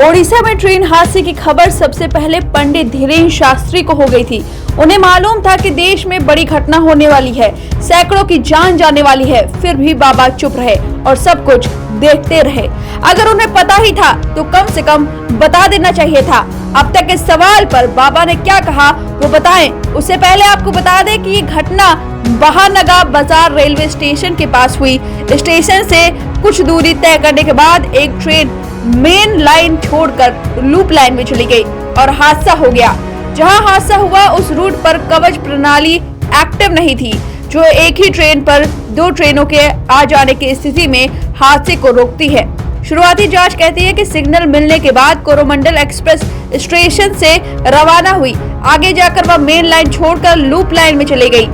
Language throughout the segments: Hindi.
ओडिशा में ट्रेन हादसे की खबर सबसे पहले पंडित धीरेन्द्र शास्त्री को हो गई थी। उन्हें मालूम था कि देश में बड़ी घटना होने वाली है, सैकड़ों की जान जाने वाली है, फिर भी बाबा चुप रहे और सब कुछ देखते रहे। अगर उन्हें पता ही था तो कम से कम बता देना चाहिए था। अब तक इस सवाल पर बाबा ने क्या कहा वो बताएं। उससे पहले आपको बता दें कि ये घटना बहानगा बाजार रेलवे स्टेशन के पास हुई। स्टेशन से कुछ दूरी तय करने के बाद एक ट्रेन मेन लाइन छोड़कर लूप लाइन में चली गई और हादसा हो गया। जहां हादसा हुआ उस रूट पर कवच प्रणाली एक्टिव नहीं थी, जो एक ही ट्रेन पर दो ट्रेनों के आ जाने की स्थिति में हादसे को रोकती है। शुरुआती जांच कहती है कि सिग्नल मिलने के बाद कोरोमंडल एक्सप्रेस स्टेशन से रवाना हुई। आगे जाकर वह मेन लाइन छोड़कर लूप लाइन में चली गई,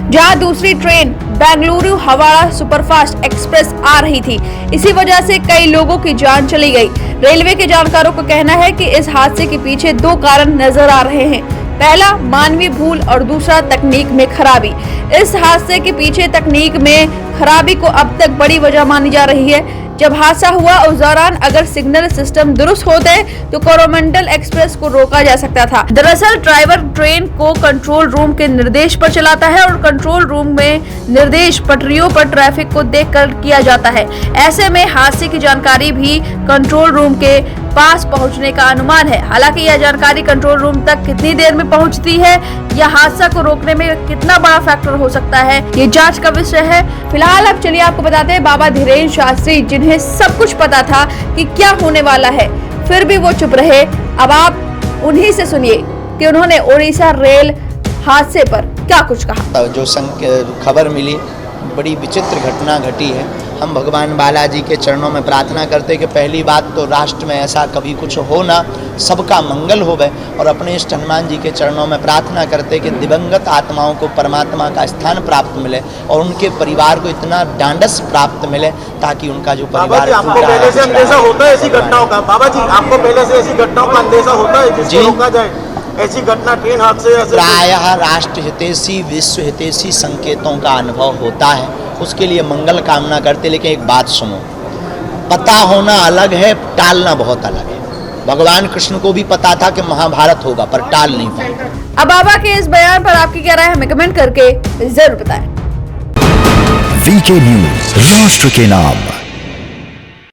जहां दूसरी train Bengaluru Howrah superfast express आ रही थी। इसी वजह से कई लोगों की जान चली गई। रेलवे के जानकारों का कहना है कि इस हादसे के पीछे दो कारण नजर आ रहे हैं। पहला मानवीय भूल और दूसरा तकनीक में खराबी। इस हादसे के पीछे तकनीक में खराबी को अब तक बड़ी वजह मानी जा रही है। जब हादसा हुआ उस दौरान अगर सिग्नल सिस्टम दुरुस्त होते तो कोरोमंडल एक्सप्रेस को रोका जा सकता था। दरअसल ड्राइवर ट्रेन को कंट्रोल रूम के निर्देश पर चलाता है और कंट्रोल रूम में निर्देश पटरियों पर ट्रैफिक को देखकर किया जाता है। ऐसे में हादसे की जानकारी भी कंट्रोल रूम के पास पहुंचने का अनुमान है। हालांकि यह जानकारी कंट्रोल रूम तक कितनी देर में पहुंचती है या हादसा को रोकने में कितना बड़ा फैक्टर हो सकता है, ये जांच का विषय है। फिलहाल अब चलिए आपको बताते हैं बाबा धीरेन्द्र शास्त्री, जिन्हें सब कुछ पता था कि क्या होने वाला है, फिर भी वो चुप रहे। अब आप उन्हीं से सुनिए कि उन्होंने ओडिशा रेल हादसे पर क्या कुछ कहा। जो खबर मिली, बड़ी विचित्र घटना घटी है। हम भगवान बालाजी के चरणों में प्रार्थना करते कि पहली बात तो राष्ट्र में ऐसा कभी कुछ हो ना, सबका मंगल होवे, और अपने इष्ट हनुमान जी के चरणों में प्रार्थना करते कि दिवंगत आत्माओं को परमात्मा का स्थान प्राप्त मिले और उनके परिवार को इतना डांडस प्राप्त मिले ताकि उनका जो परिवार आपको पहले से अंदेशा होता है ऐसी घटनाओं का? बाबा जी, आपको पहले से ऐसी घटनाओं का अंदेशा होता है जिसको रोका जाए? ऐसी घटना ट्रेन हादसे प्रायः राष्ट्र हितैषी विश्व हितैषी संकेतों का अनुभव होता है, उसके लिए मंगल कामना करते। लेकिन एक बात सुनो, पता होना अलग है, टालना बहुत अलग है। भगवान कृष्ण को भी पता था कि महाभारत होगा, पर टाल नहीं पाए। अब बाबा के इस बयान पर आपकी क्या राय है, हमें कमेंट करके जरूर बताएं। वीके न्यूज, राष्ट्र के नाम।